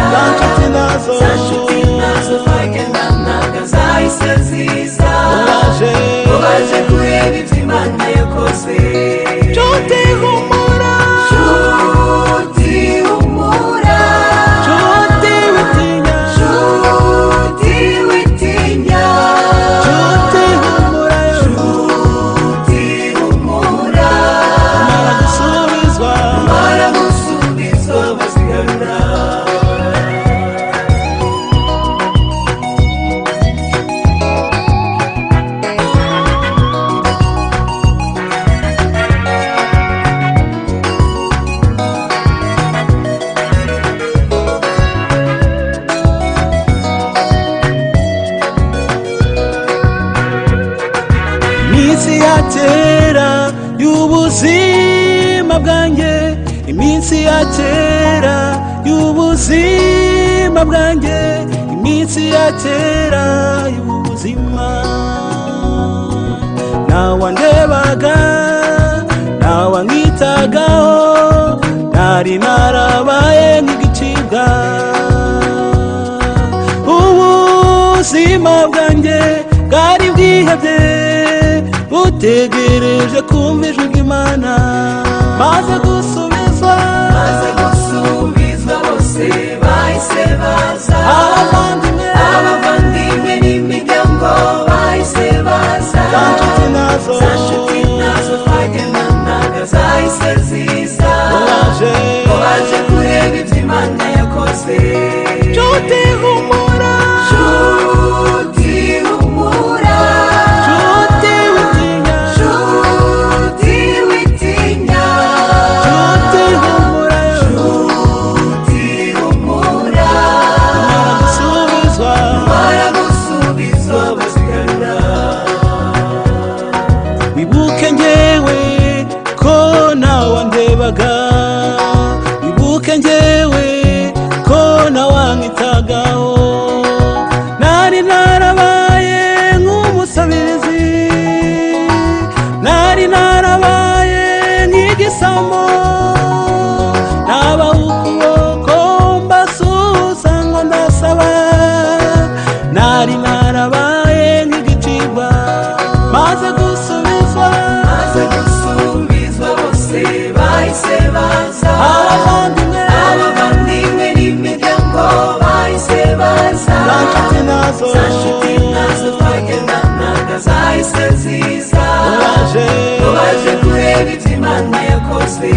nshuti nazo twagendanaga zahise ziza ubaje kureba ibyo Imana yakoze. Nshuti humura, nshuti humura, nshuti witinya, nshuti witinya, nshuti humura, nshuti humura, mara gusubizwa bazigarura. Iminsi ya kera y'ubuzima bwanjye, iminsi ya kera y'ubuzima bwanjye, iminsi ya kera y'ubuzima. Nawandebaga, nawankitagaho, nari narabaye nk'igicibwa. Ubuzima bwanjye bwari bwihebye, butegereje kumva ijwi ry'Imana. Maze gusubizwa bose bahise baza, abavandimwe n'imiryango bahise baza. Za nshuti nazo twagendanaga zahise ziza, ubaje kureba ibyo Imana yakoze. Nshuti humura, nshuti humura, nshuti witinya, nshuti witinya, nshuti humura, nshuti humura, mara gusubizwa bazigarura. Wibuke njyewe ko nawandebaga, wibuke njyewe ko nawankitagaho, nari narabaye nk'umusabirizi, nari narabaye nk'igisambo, nabaha ukuboko mbasuhuza ngo ndasaba, nari narabaye nk'igicibwa. Maze gusubizwa bose bahise baza, abavandimwe n'imiryango bahise baza. Za nshuti nazo twagendanaga zahise ziza, ubaje kureba ibyo Imana yakoze.